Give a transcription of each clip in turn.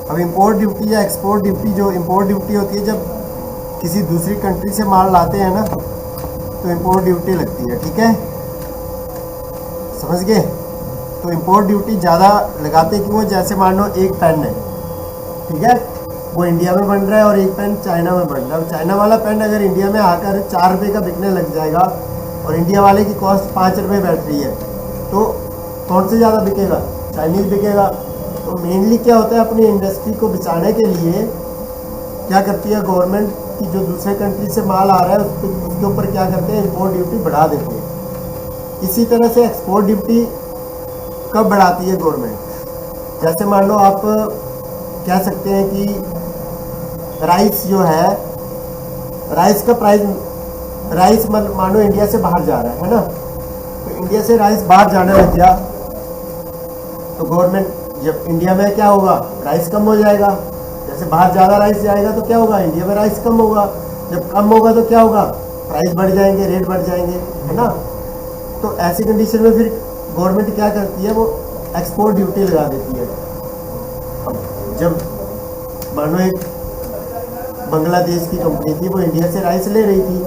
अब import duty या export duty, जो इंपोर्ट ड्यूटी होती है जब किसी दूसरी कंट्री से माल लाते हैं ना, तो इंपोर्ट ड्यूटी लगती है। ठीक है, समझ गए। तो इंपोर्ट ड्यूटी ज़्यादा लगाते क्यों? जैसे मान लो एक पेन है, ठीक है, वो इंडिया में बन रहा है और एक पेन चाइना में बन रहा है। चाइना वाला पेन अगर इंडिया में आकर 4 रुपये का बिकने लग जाएगा और इंडिया वाले की कॉस्ट 5 रुपये बैठ रही है, तो कौन से ज़्यादा बिकेगा? चाइनीज़ बिकेगा। तो मेनली क्या होता है, अपनी इंडस्ट्री को बचाने के लिए क्या करती है गवर्नमेंट की, जो दूसरे कंट्री से माल आ रहा है उसके ऊपर क्या करते हैं, इंपोर्ट ड्यूटी बढ़ा देते हैं। इसी तरह से एक्सपोर्ट ड्यूटी कब बढ़ाती है गवर्नमेंट? जैसे मान लो आप कह सकते हैं कि राइस जो है, राइस का प्राइस, राइस मान लो इंडिया से बाहर जा रहा है ना, तो इंडिया से राइस बाहर जाने लग गया तो गवर्नमेंट, जब इंडिया में क्या होगा, राइस कम हो जाएगा। जैसे बाहर ज़्यादा राइस जाएगा तो क्या होगा, इंडिया में राइस कम होगा। जब कम होगा तो क्या होगा, प्राइस बढ़ जाएंगे, रेट बढ़ जाएंगे, है ना। तो ऐसी कंडीशन में फिर गवर्नमेंट क्या करती है, वो एक्सपोर्ट ड्यूटी लगा देती है। अब जब मान लो एक बांग्लादेश की कंपनी थी, वो इंडिया से राइस ले रही थी,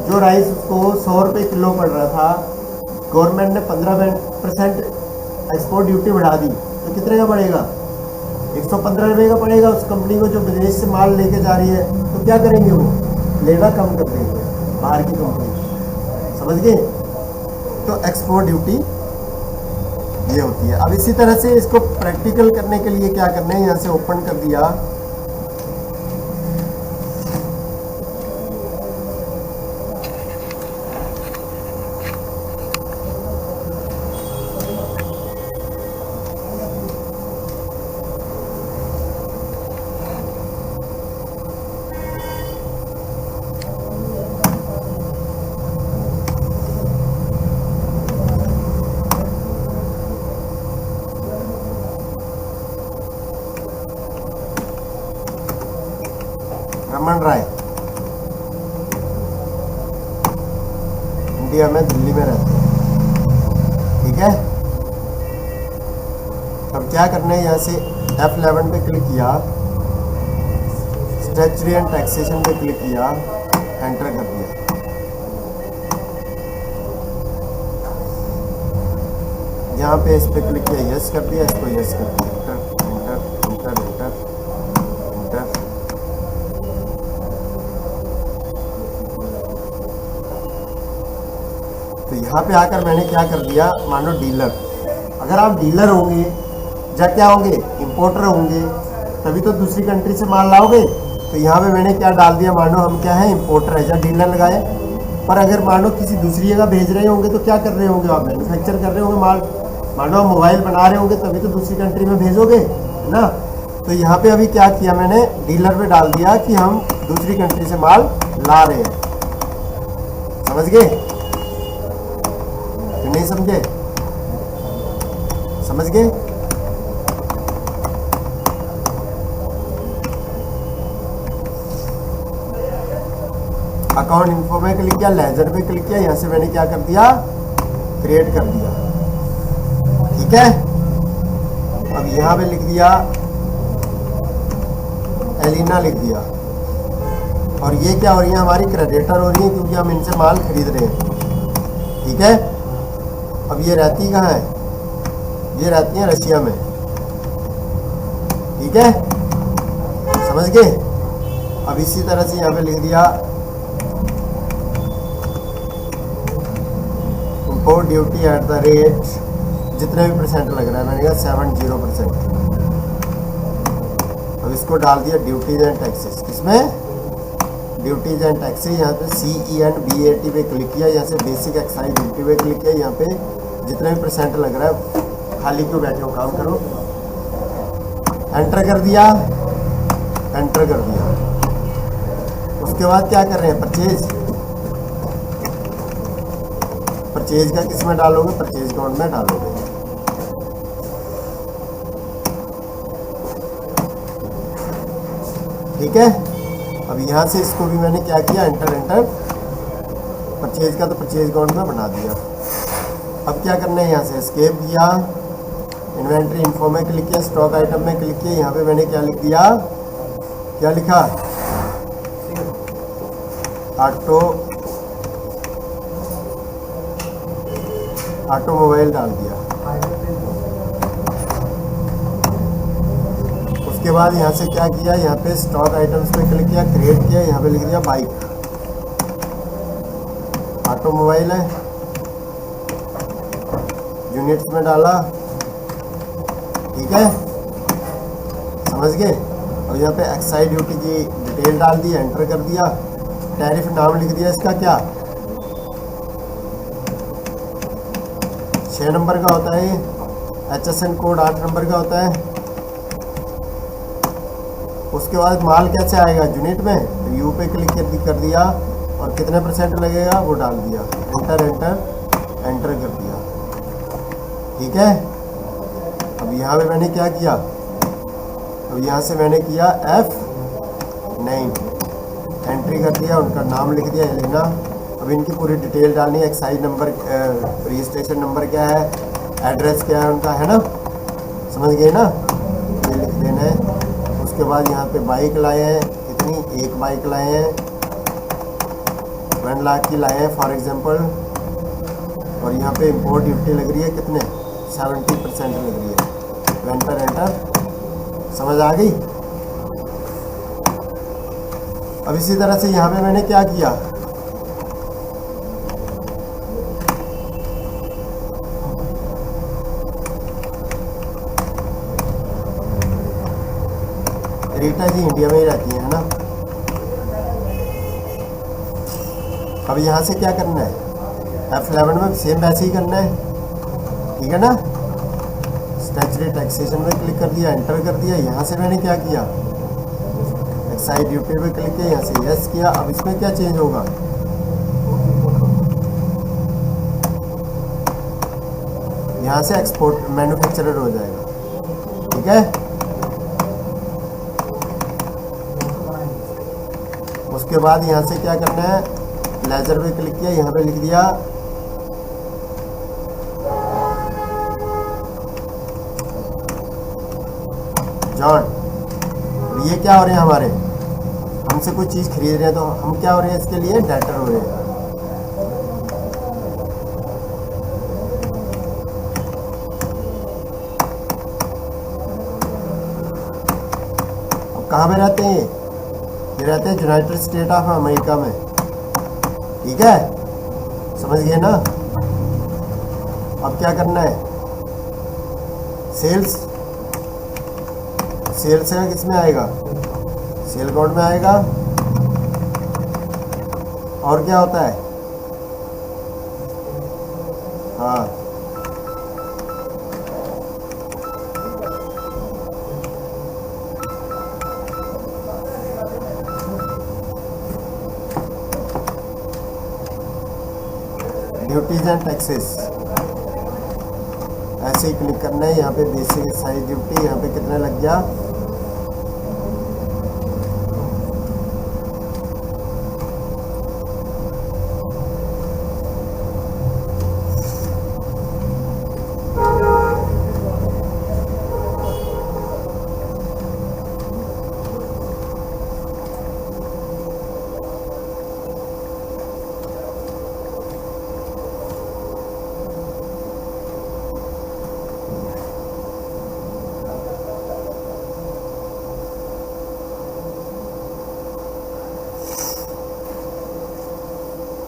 जो राइस उसको 100 रुपये किलो पड़ रहा था, गवर्नमेंट ने 15% एक्सपोर्ट ड्यूटी बढ़ा दी, तो कितने का पड़ेगा, 115 रुपये का पड़ेगा उस कंपनी को जो विदेश से माल लेके जा रही है। तो क्या करेंगे, वो लेना कम कर देंगे बाहर की कंपनी, समझ गए। तो एक्सपोर्ट ड्यूटी ये होती है। अब इसी तरह से इसको प्रैक्टिकल करने के लिए क्या करना है, यहाँ से ओपन कर दिया, रमन राय, इंडिया में दिल्ली में रहते हैं, ठीक है। अब क्या करना है, यहाँ से F11 पे क्लिक किया, स्टैट्यूटरी एंड टैक्सेशन पे क्लिक किया, एंटर कर दिया। यहाँ पे इस पे क्लिक किया, यस कर दिया, इसको यस कर दिया, enter enter enter enter enter. तो यहाँ पे आकर मैंने क्या कर दिया, मानो डीलर, अगर आप डीलर होंगे या क्या होंगे, इंपोर्टर होंगे, तभी तो दूसरी कंट्री से माल लाओगे। तो यहाँ पे मैंने क्या डाल दिया, मानो हम क्या है, इंपोर्टर है, या डीलर लगाए। पर अगर मानो किसी दूसरी जगह भेज रहे होंगे तो क्या कर रहे होंगे, आप मैन्युफैक्चर कर रहे होंगे माल, मानो आप मोबाइल बना रहे होंगे तभी तो दूसरी कंट्री में भेजोगे, है ना। तो यहाँ पे अभी क्या किया मैंने, डीलर पे डाल दिया कि हम दूसरी कंट्री से माल ला रहे हैं, समझ गए नहीं समझे, समझ गए। अकाउंट इन्फो में क्लिक किया, लेजर पे क्लिक किया, यहाँ से मैंने क्या कर दिया, क्रिएट कर दिया, ठीक है। अब यहाँ पे लिख दिया एलिना लिख दिया, और ये क्या हो रही है, हमारी क्रेडिटर हो रही है क्योंकि हम इनसे माल खरीद रहे हैं, ठीक है। अब ये रहती कहाँ है, ये रहती है रशिया में, ठीक है, समझ गए। अब इसी तरह से यहाँ पे लिख दिया import duty at the rate, जितने भी परसेंट लग रहा है, मैंने कहा 70%। अब इसको डाल दिया ड्यूटीज एंड टैक्सेस, किसमें, ड्यूटीज एंड टैक्सेस। यहाँ पे CENBAT पे क्लिक किया, यहाँ से बेसिक एक्साइज ड्यूटी पे क्लिक किया, यहाँ पे जितने भी परसेंट लग रहा है, खाली क्यों बैठे हो, काम करो, एंटर कर दिया, एंटर कर दिया। उसके बाद क्या कर रहे हैं, परचेज, परचेज का किस में डालोगे, परचेज अकाउंट में डालोगे, ठीक है। अब यहाँ से इसको भी मैंने क्या किया, एंटर एंटर, परचेज का तो परचेज अकाउंट में बना दिया। अब क्या करना है, यहाँ से एस्केप किया, इन्वेंट्री इन्फो में क्लिक किया, स्टॉक आइटम में क्लिक किया, यहाँ पे मैंने क्या लिख दिया, क्या लिखा, ऑटोमोबाइल डाल दिया। उसके बाद यहाँ से क्या किया, यहाँ पे स्टॉक आइटम्स पे क्लिक किया, क्रिएट किया, यहाँ पे लिख दिया बाइक, ऑटोमोबाइल है, यूनिट्स में डाला, ठीक है, समझ गए। और यहाँ पे एक्साइज ड्यूटी की डिटेल डाल दी, एंटर कर दिया, टैरिफ नाम लिख दिया इसका क्या, 6 नंबर का होता है, HSN कोड 8 नंबर का होता है। उसके बाद माल कैसे आएगा, यूनिट में, तो यू पे क्लिक कर दिया और कितने % लगेगा वो डाल दिया, एंटर कर दिया, ठीक है। अब यहाँ पे मैंने क्या किया, अब यहाँ से मैंने किया F9, एंट्री कर दिया, उनका नाम लिख दिया, लेना। अब इनकी पूरी डिटेल डालनी है, एक्साइज नंबर, रजिस्ट्रेशन नंबर क्या है, एड्रेस क्या है उनका, है ना, समझ गए ना, ये लिख देना है। उसके बाद यहाँ पे बाइक लाए हैं, कितनी, एक बाइक लाए हैं, 1 लाख की लाए हैं फॉर एग्जांपल। और यहाँ पे इंपोर्ट ड्यूटी लग रही है कितने, 70% लग रही है, एंटर, समझ आ गई। अब इसी तरह से यहाँ पे मैंने क्या किया, रीटा जी इंडिया में ही रहती है ना। अब यहाँ से क्या करना है, F11 में सेम वैसे ही करना है, ठीक है ना। स्टैट्यूटरी टैक्सेशन में क्लिक कर दिया, एंटर कर दिया। यहाँ से मैंने क्या किया, एक्साइज ड्यूटी पे क्लिक किया, यहाँ से यस किया। अब इसमें क्या चेंज होगा, यहाँ से एक्सपोर्ट मैन्युफैक्चरर हो जाएगा, ठीक है। उसके बाद यहाँ से क्या करना है, लेजर पे क्लिक किया, यहाँ पे लिख दिया जॉन। ये क्या हो रहे हैं हमारे, हमसे कोई चीज़ खरीद रहे हैं, तो हम क्या हो रहे हैं, इसके लिए डेटर हो रहे हैं। अब कहाँ पे रहते हैं ये रहते हैं यूनाइटेड स्टेट ऑफ अमेरिका में, ठीक है, समझ गए ना। अब क्या करना है, सेल्स का किस में आएगा, सेल कोड में आएगा। और क्या होता है, हाँ, ड्यूटीज एंड टैक्सेस, ऐसे ही क्लिक करना है। यहाँ पे बेसिक एक्साइज ड्यूटी, यहाँ पे कितना लग गया,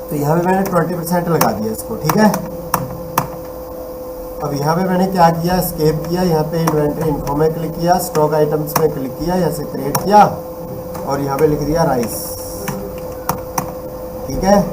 तो यहाँ पे मैंने 20% लगा दिया इसको, ठीक है। अब यहाँ पे मैंने क्या किया, एस्केप किया, यहाँ पे इन्वेंट्री इन्फो में क्लिक किया, स्टॉक आइटम्स में क्लिक किया, यहाँ से क्रिएट किया और यहाँ पे लिख दिया राइस, ठीक है।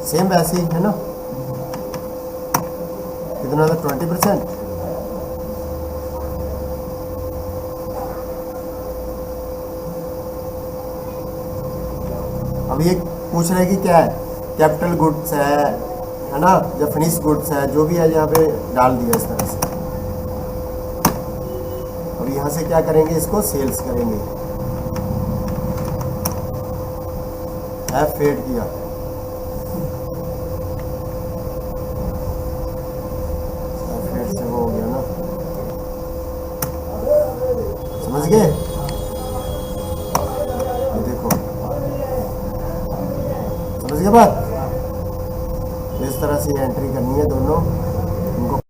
सेम वैसे ही है ना, कितना था 20%। अब ये पूछ रहे कि क्या है, कैपिटल गुड्स है ना, या फिनिश गुड्स है, जो भी है यहाँ पे डाल दिया इस तरह से। अब यहाँ से क्या करेंगे, इसको सेल्स करेंगे, F8 किया, F8 से वो हो गया ना, समझ गए। ये देखो, समझ गए बात। इस तरह से एंट्री करनी है दोनों।